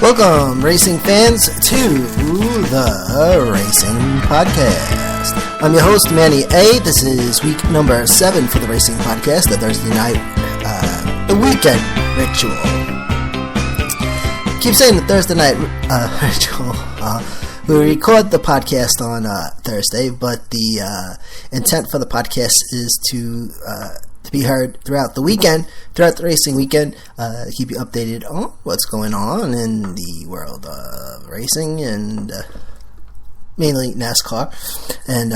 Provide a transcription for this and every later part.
Welcome, racing fans, to the Racing Podcast. I'm your host, Manny A. This is week number 7 for the Racing Podcast, the Thursday night, the weekend ritual. Keep saying the Thursday night ritual. We record the podcast on Thursday, but the intent for the podcast is to be heard throughout the weekend, throughout the racing weekend, keep you updated on what's going on in the world of racing and mainly NASCAR. And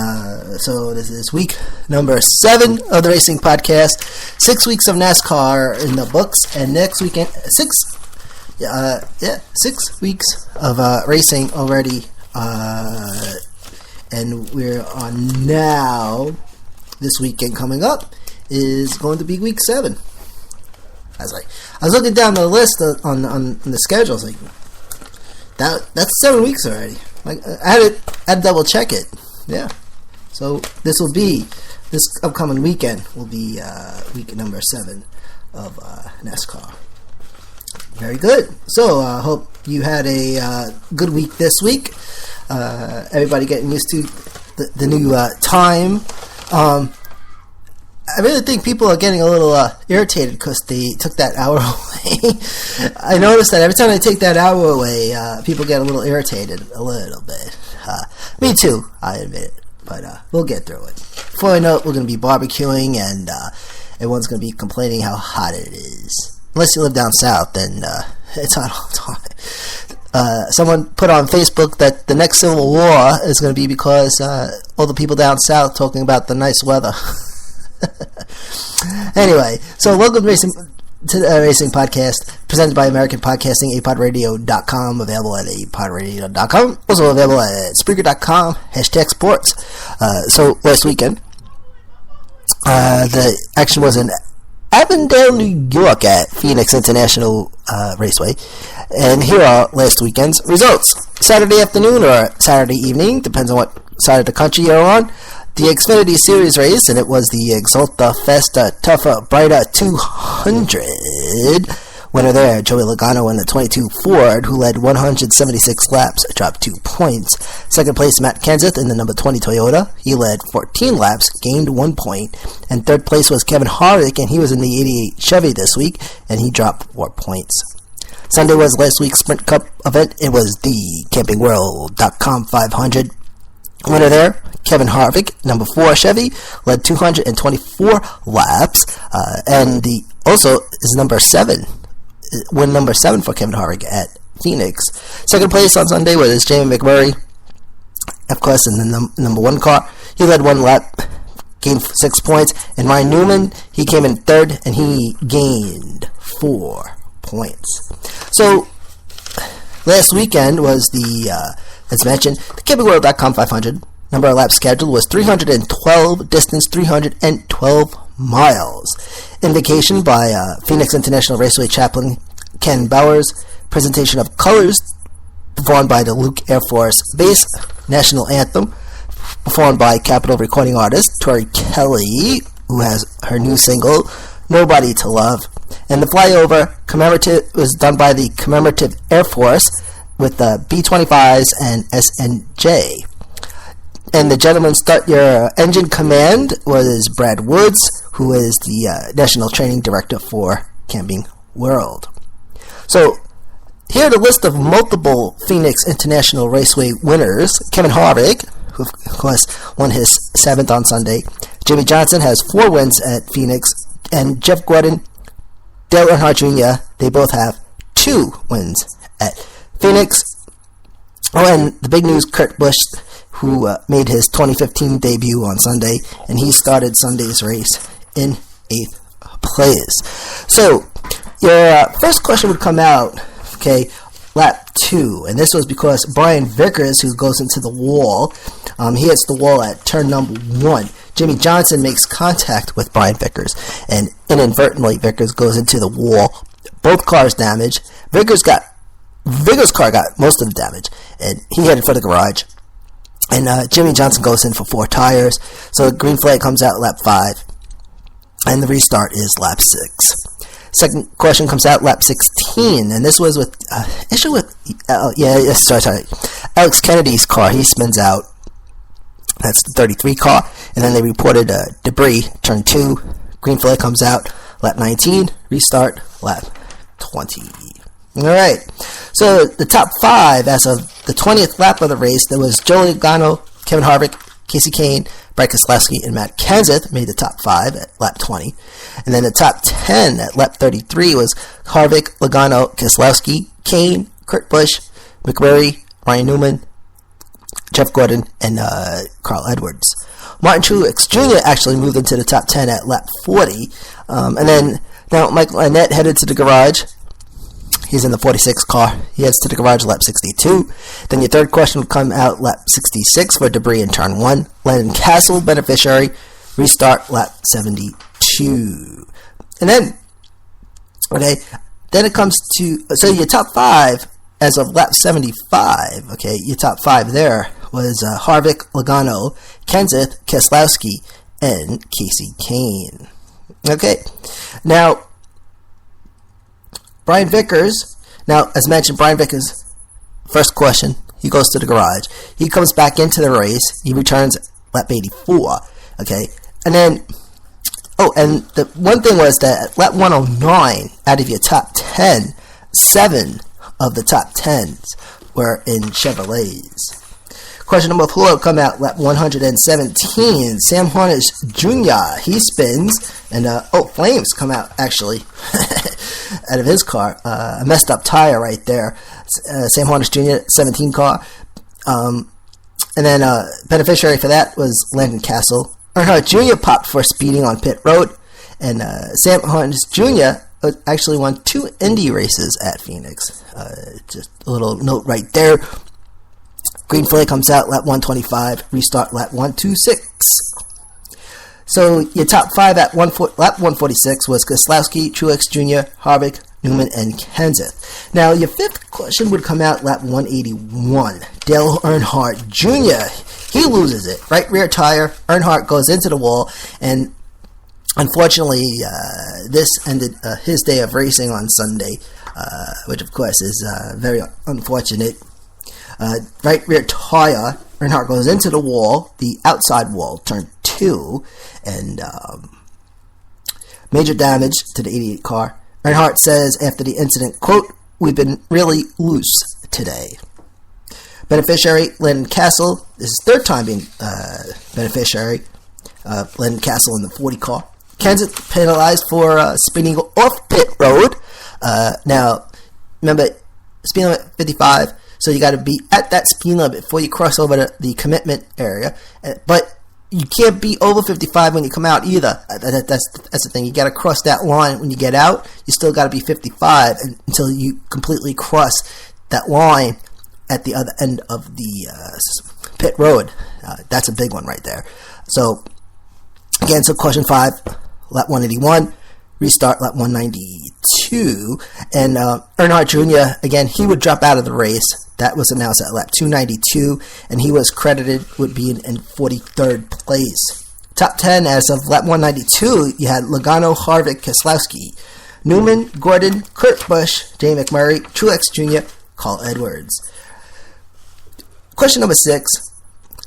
so this is week number 7 of the Racing Podcast. 6 weeks of NASCAR in the books, and next weekend 6 weeks of racing already, and we're on now. This weekend coming up is going to be week 7. I was looking down the list on the schedule. I was like, that's 7 weeks already. Like, I had to double check it. Yeah. So this upcoming weekend will be week number 7 of NASCAR. Very good. So I hope you had a good week this week. Everybody getting used to the new time. I really think people are getting a little irritated because they took that hour away. I noticed that every time they take that hour away, people get a little irritated, a little bit. Me too, I admit it, but we'll get through it. Before I know it, we're going to be barbecuing, and everyone's going to be complaining how hot it is. Unless you live down south, then it's hot all the time. Someone put on Facebook that the next Civil War is going to be because all the people down south talking about the nice weather. Anyway, so welcome to the Racing Podcast, presented by American Podcasting, apodradio.com, available at apodradio.com, also available at Spreaker.com, #sports. So last weekend, the action was in Avondale, New York at Phoenix International Raceway, and here are last weekend's results. Saturday afternoon or Saturday evening, depends on what side of the country you're on, the Xfinity Series race, and it was the Exalta Festa Tougher Brighter 200. Winner there, Joey Logano in the 22 Ford, who led 176 laps, dropped 2 points. Second place, Matt Kenseth in the number 20 Toyota. He led 14 laps, gained 1 point. And third place was Kevin Harvick, and he was in the 88 Chevy this week, and he dropped 4 points. Sunday was last week's Sprint Cup event. It was the CampingWorld.com 500. Winner there, Kevin Harvick, number 4 Chevy, led 224 laps, and also is number 7, win number 7 for Kevin Harvick at Phoenix. Second place on Sunday was Jamie McMurray, of course, in the number 1 car. He led 1 lap, gained 6 points, and Ryan Newman, he came in third, and he gained 4 points. So, last weekend was the as mentioned, the CampingWorld.com 500. Number of laps scheduled was 312, distance 312 miles. Indication by Phoenix International Raceway chaplain Ken Bowers. Presentation of colors performed by the Luke Air Force Base. National anthem performed by Capitol recording artist Tori Kelly, who has her new single, Nobody to Love. And the flyover commemorative was done by the Commemorative Air Force with the B-25s and SNJ. And the gentleman start your engine command was Brad Woods, who is the National Training Director for Camping World. So, here are the list of multiple Phoenix International Raceway winners. Kevin Harvick, who of course won his 7th on Sunday. Jimmy Johnson has 4 wins at Phoenix. And Jeff Gordon, Dale Earnhardt Jr., they both have 2 wins at Phoenix. Oh, and the big news, Kurt Busch, who made his 2015 debut on Sunday, and he started Sunday's race in 8th place. So, your first question would come out, okay, lap 2, and this was because Brian Vickers, who goes into the wall, he hits the wall at turn number 1. Jimmy Johnson makes contact with Brian Vickers, and inadvertently Vickers goes into the wall. Both cars damaged. Vickers' car got most of the damage, and he headed for the garage. And Jimmy Johnson goes in for 4 tires, so the green flag comes out lap 5, and the restart is lap 6. Second question comes out lap 16, and this was with issue with Alex Kennedy's car. He spins out. That's the 33 car, and then they reported debris, turn 2. Green flag comes out, lap 19, restart, lap 20. Alright, so the top 5 as of the 20th lap of the race, there was Joey Logano, Kevin Harvick, Kasey Kahne, Brad Keselowski, and Matt Kenseth made the top 5 at lap 20. And then the top 10 at lap 33 was Harvick, Logano, Keselowski, Kahne, Kurt Busch, McMurray, Ryan Newman, Jeff Gordon, and Carl Edwards. Martin Truex Jr. actually moved into the top 10 at lap 40. And then now Michael Annett headed to the garage. He's in the 46 car. He heads to the garage lap 62. Then your third question would come out lap 66 for debris in turn 1. Landon Cassill, beneficiary, restart lap 72. And then, then it comes to, so your top 5 as of lap 75, your top 5 there was Harvick, Logano, Kenseth, Keselowski, and Kasey Kahne. Okay, now, Brian Vickers, now, as mentioned, Brian Vickers, first question, he goes to the garage. He comes back into the race. He returns lap 84, and then, and the one thing was that at lap 109, out of your top 10, 7 of the top 10s were in Chevrolets. Question number 4 will come out lap 117. Sam Hornish Jr. He spins, and flames come out actually out of his car. A messed up tire right there. Sam Hornish Jr. 17 car, and then beneficiary for that was Landon Cassill. Earnhardt Jr. popped for speeding on pit road, and Sam Hornish Jr. actually won 2 Indy races at Phoenix. Just a little note right there. Green flag comes out lap 125, restart lap 126. So your top 5 at lap 146 was Keselowski, Truex Jr., Harvick, Newman, and Kenseth. Now your 5th question would come out lap 181. Dale Earnhardt Jr. He loses it. Right rear tire. Earnhardt goes into the wall, and unfortunately, this ended his day of racing on Sunday, which of course is very unfortunate. Right rear tire, Earnhardt goes into the wall, the outside wall, turn 2, and major damage to the 88 car. Earnhardt says after the incident, quote, "We've been really loose today." Beneficiary, Landon Cassill. This is 3rd time being beneficiary. Landon Cassill in the 40 car. Kenseth penalized for spinning off pit road. Now, remember, speed limit 55. So you got to be at that speed limit before you cross over the commitment area. But you can't be over 55 when you come out either. That's the thing. You got to cross that line when you get out. You still got to be 55 until you completely cross that line at the other end of the pit road. That's a big one right there. So, again, so question 5, lap 181. Restart lap 192, and Earnhardt Jr., again, he would drop out of the race. That was announced at lap 292, and he was credited with being in 43rd place. Top 10 as of lap 192, you had Logano, Harvick, Keselowski, Newman, Gordon, Kurt Busch, Jay McMurray, Truex Jr., Carl Edwards. Question number 6.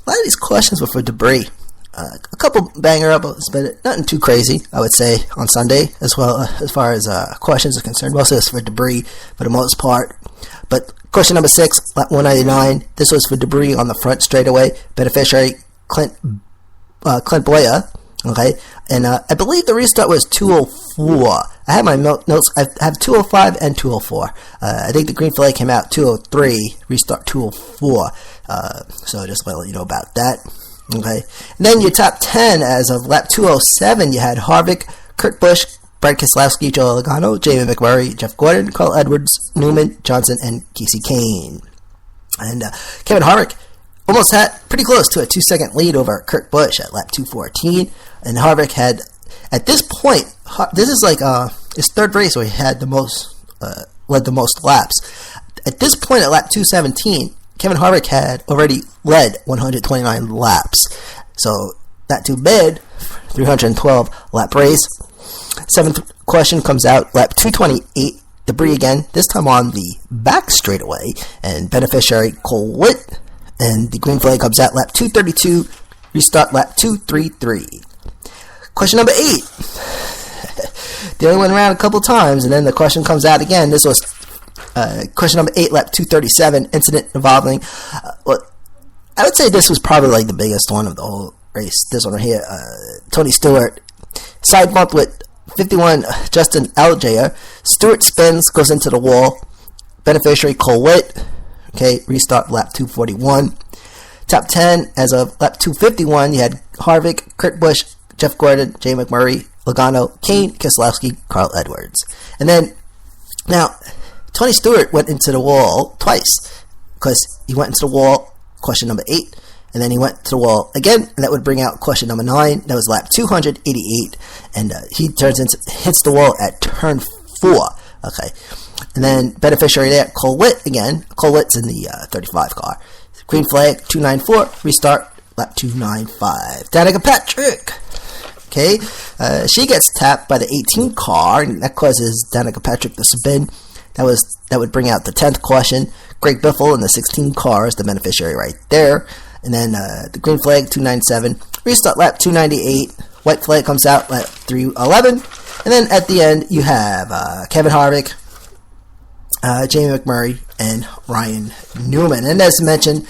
A lot of these questions were for debris. A couple banger-ups, but nothing too crazy, I would say, on Sunday, as well as far as questions are concerned. Mostly it's for debris, for the most part. But question number 6, lap 199, this was for debris on the front straightaway. Beneficiary, Clint Boyer, and I believe the restart was 204. I have my notes, I have 205 and 204. I think the green flag came out 203, restart 204. So just want to let you know about that. Okay, and then your top 10 as of lap 207, you had Harvick, Kurt Busch, Brad Keselowski, Joey Logano, Jamie McMurray, Jeff Gordon, Carl Edwards, Newman, Johnson, and Kasey Kahne. And Kevin Harvick almost had pretty close to a 2-second lead over Kurt Busch at lap 214. And Harvick had, at this point, this is like his 3rd race where he had the most, led the most laps. At this point at lap 217, Kevin Harvick had already led 129 laps. So, not too bad. 312 lap race. Seventh question comes out, lap 228, debris again, this time on the back straightaway, and beneficiary Cole Witt, and the green flag comes out, lap 232, restart lap 233. Question number 8. They only went around a couple times, and then the question comes out again. This was question number 8, lap 237, incident involving, I would say this was probably like the biggest one of the whole race. This one right here, Tony Stewart, side bump with 51, Justin Allgaier. Stewart spins, goes into the wall. Beneficiary Cole Witt. Okay, restart lap 241. Top 10, as of lap 251, you had Harvick, Kurt Busch, Jeff Gordon, Jay McMurray, Logano, Kane, Keselowski, Carl Edwards. And then, now, Tony Stewart went into the wall twice, because he went into the wall, question number 8, and then he went to the wall again, and that would bring out question number 9. That was lap 288, and he hits the wall at turn 4. Okay, and then beneficiary there, Cole Witt again. Cole Witt's in the 35 car. Green flag 294. Restart lap 295. Danica Patrick. Okay, she gets tapped by the 18 car, and that causes Danica Patrick to spin. That would bring out the 10th question. Greg Biffle in the 16 car is the beneficiary right there. And then the green flag 297. Restart lap 298. White flag comes out lap 311. And then at the end you have Kevin Harvick, Jamie McMurray, and Ryan Newman. And as mentioned,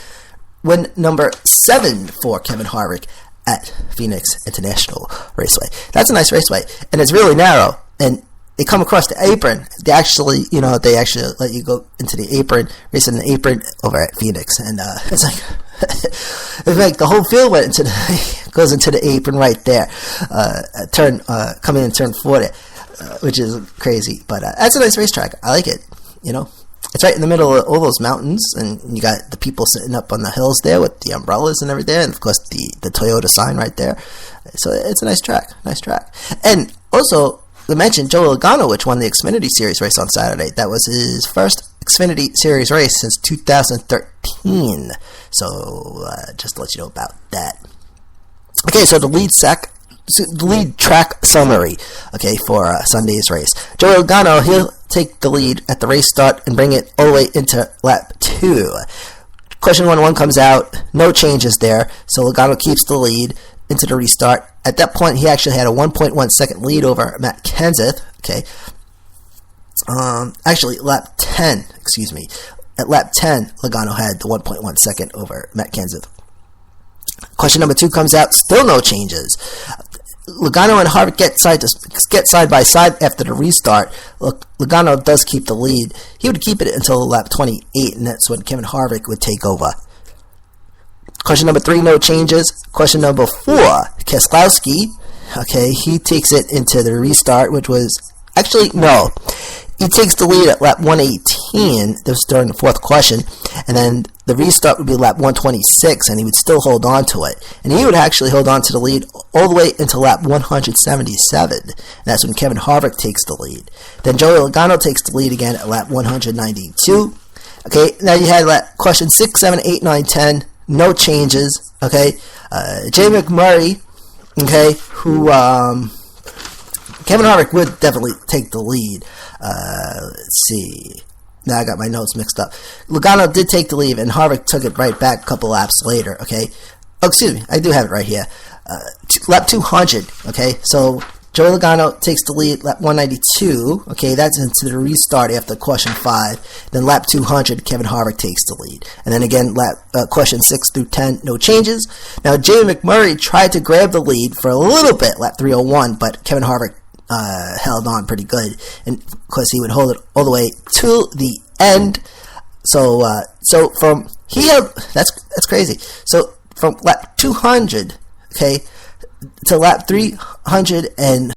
win number 7 for Kevin Harvick at Phoenix International Raceway. That's a nice raceway, and it's really narrow. And they come across the apron. They actually let you go into the apron, race in the apron over at Phoenix, and it's like the whole field went into goes into the apron right there. Coming in turn 40, which is crazy, but that's a nice racetrack. I like it. It's right in the middle of all those mountains, and you got the people sitting up on the hills there with the umbrellas and everything, and of course the Toyota sign right there. So it's a nice track, And also, to mention Joey Logano, which won the Xfinity Series race on Saturday. That was his first Xfinity Series race since 2013. So just to let you know about that. Okay, so the lead track summary, okay, for Sunday's race. Joey Logano, he'll take the lead at the race start and bring it all the way into lap 2. Question 1 comes out, no changes there, so Logano keeps the lead into the restart. At that point, he actually had a 1.1 second lead over Matt Kenseth. Okay, actually, lap 10. Excuse me. At lap 10, Logano had the 1.1 second over Matt Kenseth. Question number 2 comes out. Still no changes. Logano and Harvick get side by side after the restart. Logano does keep the lead. He would keep it until lap 28, and that's when Kevin Harvick would take over. Question number 3, no changes. Question number 4, Keselowski. Okay, he takes it into the restart, which was actually no. He takes the lead at lap 118. This was during the 4th question, and then the restart would be lap 126, and he would still hold on to it. And he would actually hold on to the lead all the way until lap 177. And that's when Kevin Harvick takes the lead. Then Joey Logano takes the lead again at lap 192. Okay, now you had question 6, 7, 8, 9, 10. No changes. Okay, Jay McMurray. Okay, who Kevin Harvick would definitely take the lead. Let's see. Now I got my notes mixed up. Logano did take the lead, and Harvick took it right back a couple laps later. Okay. Oh, excuse me. I do have it right here. Lap 200. Okay. So Joey Logano takes the lead, lap 192. Okay, that's into the restart after question 5. Then lap 200, Kevin Harvick takes the lead. And then again, question 6 through 10, no changes. Now, Jamie McMurray tried to grab the lead for a little bit, lap 301, but Kevin Harvick held on pretty good, and of course he would hold it all the way to the end. So from that's crazy. So from lap 200, okay, to lap 301,